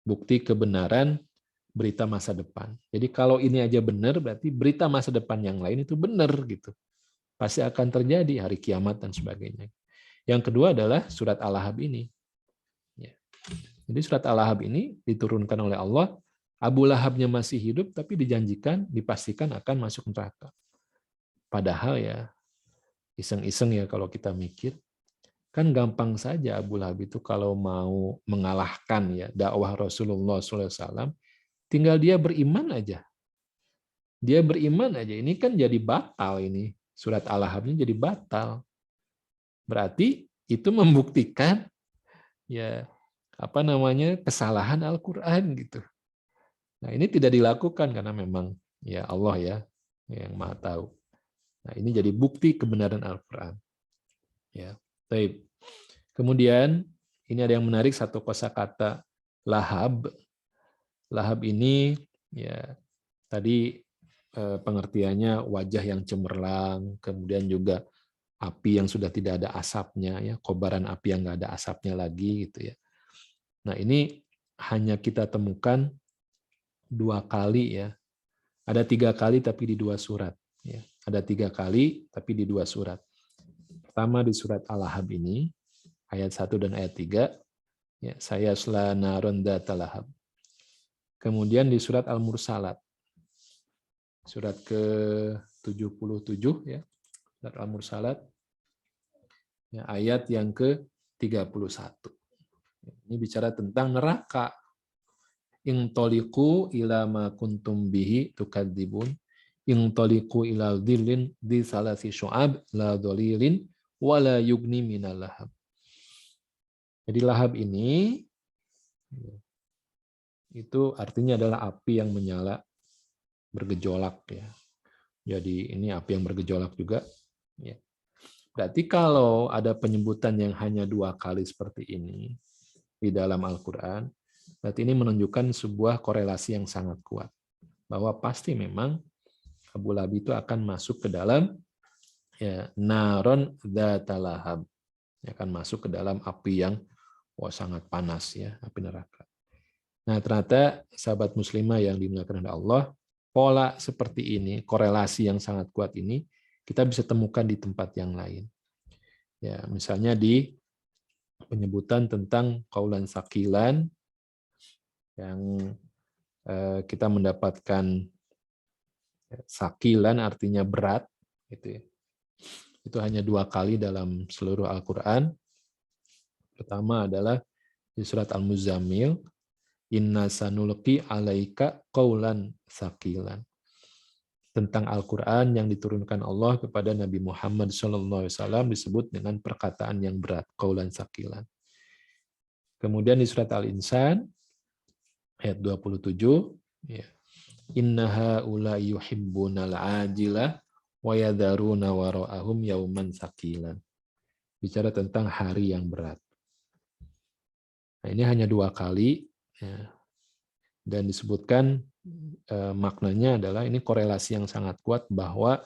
Bukti kebenaran berita masa depan. Jadi kalau ini aja benar, berarti berita masa depan yang lain itu benar gitu. Pasti akan terjadi hari kiamat dan sebagainya. Yang kedua adalah surat Al-Ahzab ini. Ya. Jadi surat Al-Ahzab ini diturunkan oleh Allah. Abu Lahabnya masih hidup, tapi dijanjikan, dipastikan akan masuk neraka. Padahal ya, iseng-iseng ya kalau kita mikir, kan gampang saja Abu Lahab itu kalau mau mengalahkan ya dakwah Rasulullah SAW, tinggal dia beriman aja. Dia beriman aja. Ini kan jadi batal ini. Surat Al-Ahzabnya jadi batal. Berarti itu membuktikan ya apa namanya kesalahan Al-Qur'an gitu. Nah, ini tidak dilakukan karena memang ya Allah ya yang Maha tahu. Nah, ini jadi bukti kebenaran Al-Qur'an. Ya. Baik. Kemudian ini ada yang menarik, satu kosakata lahab. Lahab ini ya tadi pengertiannya wajah yang cemerlang, kemudian juga api yang sudah tidak ada asapnya, ya kobaran api yang nggak ada asapnya lagi gitu ya. Nah ini hanya kita temukan 2 kali ya. Ada 3 kali tapi di 2 surat. Ya. Ada 3 kali tapi di 2 surat. Pertama di surat Al-Ahzab ini ayat 1 dan ayat 3. Ya, saya selana ronda talahab. Kemudian di surat Al-Mursalat. Surat ke-77 ya. Surat Al-Mursalat. Ya, ayat yang ke-31. Ini bicara tentang neraka. Intoliku ila ma kuntum bihi tukadzibun. Intoliku ila dhillin di salasi syu'ab la dhalilin wala yugni minal lahab. Jadi lahab ini itu artinya adalah api yang menyala bergejolak ya. Jadi ini api yang bergejolak juga ya. Berarti kalau ada penyebutan yang hanya 2 kali seperti ini di dalam Al-Qur'an, berarti ini menunjukkan sebuah korelasi yang sangat kuat bahwa pasti memang Abu Lahab itu akan masuk ke dalam ya naron dzatalahab. Akan masuk ke dalam api yang sangat panas ya, api neraka. Nah, ternyata sahabat muslimah yang dimuliakan oleh Allah, pola seperti ini, korelasi yang sangat kuat ini, kita bisa temukan di tempat yang lain. Ya, misalnya di penyebutan tentang qaulan saqilan, yang kita mendapatkan saqilan artinya berat, gitu ya. Itu hanya 2 kali dalam seluruh Al-Quran. Pertama adalah di surat Al-Muzammil, inna sanulqi alaika qaulan saqilan. Tentang Al-Quran yang diturunkan Allah kepada Nabi Muhammad SAW disebut dengan perkataan yang berat, qaulan saqilan. Kemudian di surat Al-Insan, ayat 27, ya, innaha ula yuhibbunal ajilah wa yadharuna wara'ahum yauman saqilan. Bicara tentang hari yang berat. Nah, ini hanya 2 kali, ya. Dan disebutkan maknanya adalah ini korelasi yang sangat kuat bahwa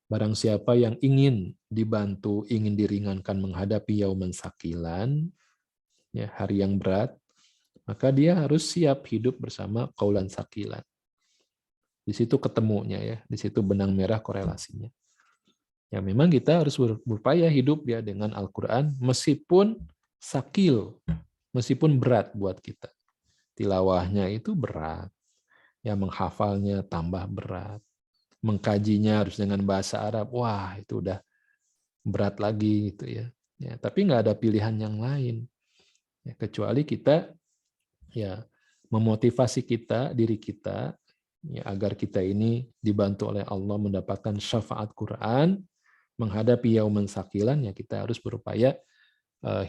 barang siapa yang ingin dibantu, ingin diringankan menghadapi yauman saqilan, ya, hari yang berat, maka dia harus siap hidup bersama qaulan saqilan. Di situ ketemunya ya, di situ benang merah korelasinya. Ya memang kita harus berupaya hidup ya dengan Al-Qur'an meskipun sakil, meskipun berat buat kita. Tilawahnya itu berat. Ya menghafalnya tambah berat. Mengkajinya harus dengan bahasa Arab. Wah, itu udah berat lagi gitu ya. Ya, tapi nggak ada pilihan yang lain. Ya, kecuali kita ya memotivasi kita, diri kita ya, agar kita ini dibantu oleh Allah mendapatkan syafaat Quran, menghadapi yauman saqilan, ya kita harus berupaya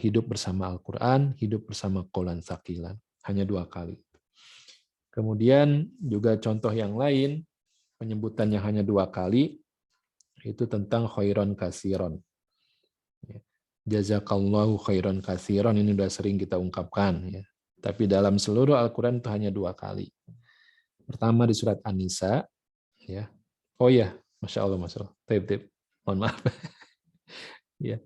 hidup bersama Al-Quran, hidup bersama qaulan saqilan. Hanya 2 kali. Kemudian juga contoh yang lain, penyebutan yang hanya 2 kali, itu tentang khairon kasiron. Jazakallahu khairan katsiran, ini sudah sering kita ungkapkan ya. Tapi dalam seluruh Al-Qur'an itu hanya 2 kali. Pertama di surat An-Nisa ya. Oh ya, Masya Allah, Masya Allah. Taib. Mohon maaf. Ya.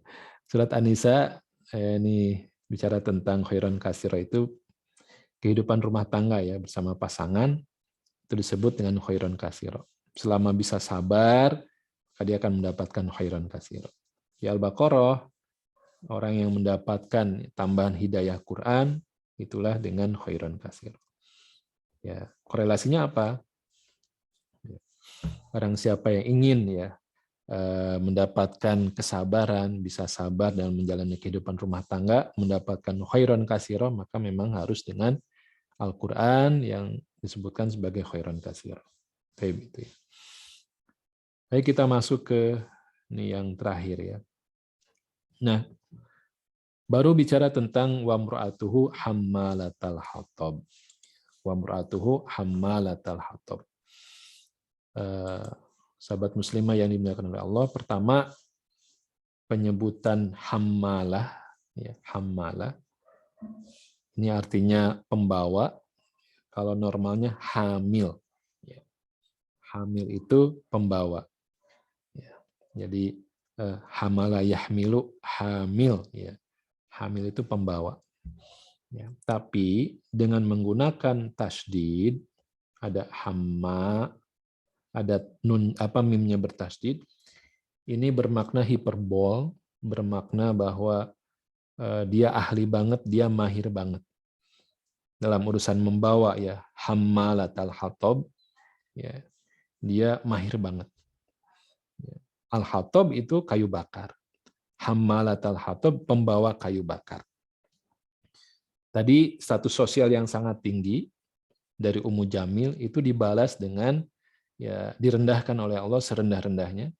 Surat An-Nisa ini bicara tentang khairan katsira, itu kehidupan rumah tangga ya bersama pasangan, itu disebut dengan khairan katsira. Selama bisa sabar, maka dia akan mendapatkan khairan katsira. Di Al-Baqarah, orang yang mendapatkan tambahan hidayah Quran, itulah dengan khairan katsira. Ya, korelasinya apa? Barang siapa yang ingin ya mendapatkan kesabaran, bisa sabar dalam menjalani kehidupan rumah tangga, mendapatkan khairan katsira, maka memang harus dengan Al-Quran yang disebutkan sebagai khairan katsira. Baik, itu ya. Baik, kita masuk ke ini yang terakhir ya. Nah, baru bicara tentang wa mra'atuhu hammalatal hatab. Wa mra'atuhu hammalatal hatab. Sahabat muslimah yang dimuliakan oleh Allah, pertama penyebutan hammalah ya, hammalah ini artinya pembawa. Kalau normalnya hamil ya. Hamil itu pembawa ya. Jadi hamala yahmilu, hamil ya. Hamil itu pembawa ya. Tapi dengan menggunakan tasydid, ada hamma, ada nun mimnya bertasydid, ini bermakna hiperbol, bermakna bahwa dia ahli banget, dia mahir banget dalam urusan membawa ya, hammalatal hatab ya, dia mahir banget. Al-hatab itu kayu bakar. Hammalatal hatab, pembawa kayu bakar. Tadi status sosial yang sangat tinggi dari Ummu Jamil itu dibalas dengan ya direndahkan oleh Allah serendah-rendahnya.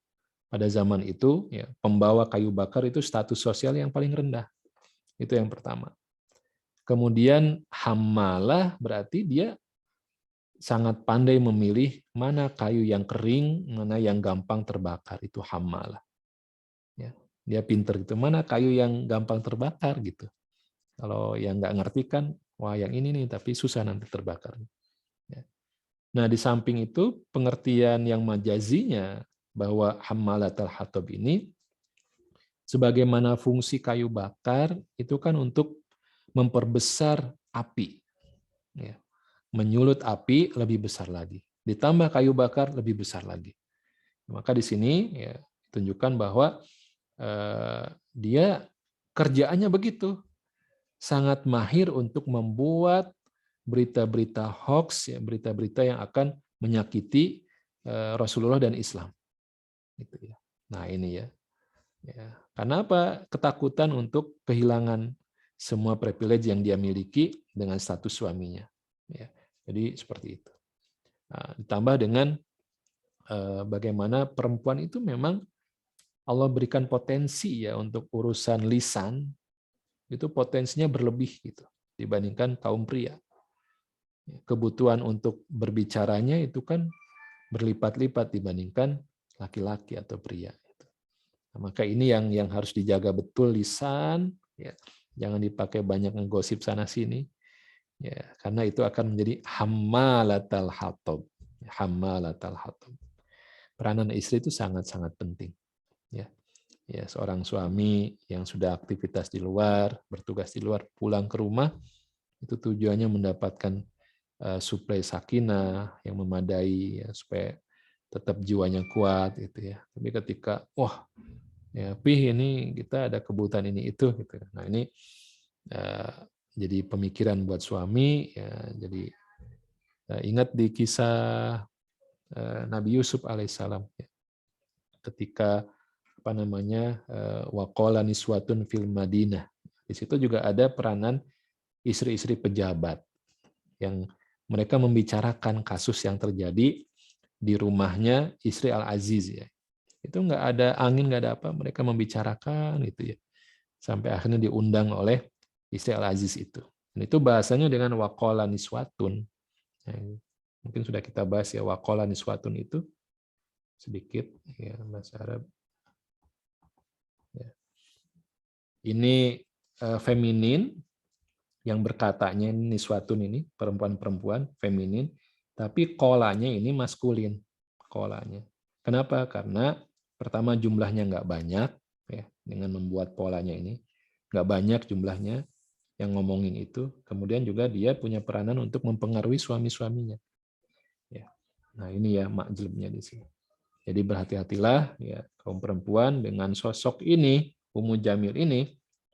Pada zaman itu ya, pembawa kayu bakar itu status sosial yang paling rendah. Itu yang pertama. Kemudian hammalah berarti dia sangat pandai memilih mana kayu yang kering, mana yang gampang terbakar, itu hammalah. Ya, dia pinter gitu, mana kayu yang gampang terbakar gitu. Kalau yang nggak ngerti kan, wah yang ini nih, tapi susah nanti terbakar. Ya. Nah di samping itu pengertian yang majazinya bahwa hammalatal hatab ini sebagaimana fungsi kayu bakar itu kan untuk memperbesar api, ya. Menyulut api lebih besar lagi, ditambah kayu bakar lebih besar lagi. Maka di sini ya tunjukkan bahwa dia kerjaannya begitu, sangat mahir untuk membuat berita-berita hoax, ya, berita-berita yang akan menyakiti Rasulullah dan Islam. Gitu ya. Nah ini ya. Ya. Karena apa? Ketakutan untuk kehilangan semua privilege yang dia miliki dengan status suaminya. Ya. Jadi seperti itu. Nah, ditambah dengan bagaimana perempuan itu memang Allah berikan potensi ya untuk urusan lisan, itu potensinya berlebih gitu dibandingkan kaum pria. Kebutuhan untuk berbicaranya itu kan berlipat-lipat dibandingkan laki-laki atau pria. Nah, maka ini yang harus dijaga betul lisan, ya. Jangan dipakai banyak ngegosip sana sini, ya, karena itu akan menjadi hammalatal hatab. Hammalatal hatab. Peranan istri itu sangat-sangat penting. Ya. Ya, seorang suami yang sudah aktivitas di luar, bertugas di luar, pulang ke rumah, itu tujuannya mendapatkan suplai sakinah yang memadai ya, supaya tetap jiwanya kuat gitu ya. Tapi ketika ya ini kita ada kebutuhan ini itu gitu. Nah ini jadi pemikiran buat suami ya, jadi ingat di kisah Nabi Yusuf alaihissalam ya. Ketika waqala niswatun fil Madinah, di situ juga ada peranan istri-istri pejabat yang mereka membicarakan kasus yang terjadi di rumahnya istri Al-Aziz ya. Itu nggak ada angin, nggak ada apa, mereka membicarakan itu ya. Sampai akhirnya diundang oleh istri Al-Aziz itu. Dan itu bahasanya dengan waqala niswatun. Nah, mungkin sudah kita bahas ya, waqala niswatun itu sedikit ya bahasa Arab. Ya. ini feminin, yang berkatanya ini niswatun, ini perempuan-perempuan feminin, tapi kolanya ini maskulin, kolanya. Kenapa? Karena pertama jumlahnya nggak banyak, ya, dengan membuat polanya ini nggak banyak jumlahnya yang ngomongin itu. Kemudian juga dia punya peranan untuk mempengaruhi suami-suaminya. Ya. Nah ini ya makjlubnya di sini. Jadi berhati-hatilah ya kaum perempuan dengan sosok ini, Ummu Jamil ini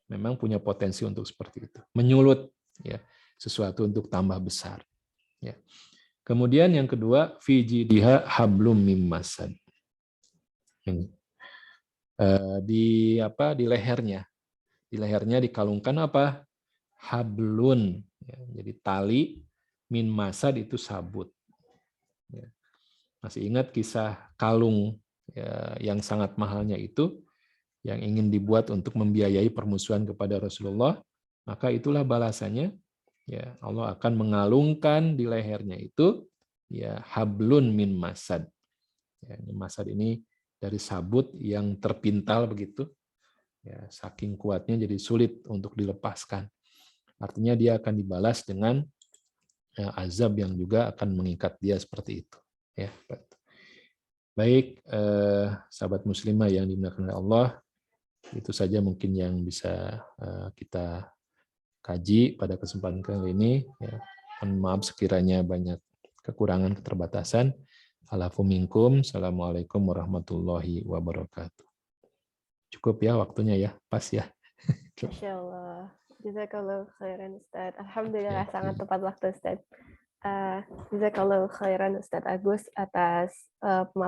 memang punya potensi untuk seperti itu, menyulut ya sesuatu untuk tambah besar. Ya. Kemudian yang kedua, fijidiha hablum mim masad. Ini. Di lehernya dikalungkan apa? Hablun. Ya, jadi tali, min masad itu sabut. Ya. Masih ingat kisah kalung ya, yang sangat mahalnya itu, yang ingin dibuat untuk membiayai permusuhan kepada Rasulullah, maka itulah balasannya. Ya, Allah akan mengalungkan di lehernya itu ya hablun min masad. Ya, masad ini dari sabut yang terpintal begitu. Ya, saking kuatnya jadi sulit untuk dilepaskan. Artinya dia akan dibalas dengan azab yang juga akan mengikat dia seperti itu. Ya, baik, sahabat muslimah yang dimuliakan oleh Allah, itu saja mungkin yang bisa kita kaji pada kesempatan kali ini. Ya. Mohon maaf sekiranya banyak kekurangan, keterbatasan. Alafu minkum. Assalamualaikum warahmatullahi wabarakatuh. Cukup ya waktunya ya, pas ya. Masya Allah. Jazakallah khairan Ustaz. Alhamdulillah Ya. sangat tepat waktu Ustaz. Jazakallah khairan Ustaz Agus atas pemaparan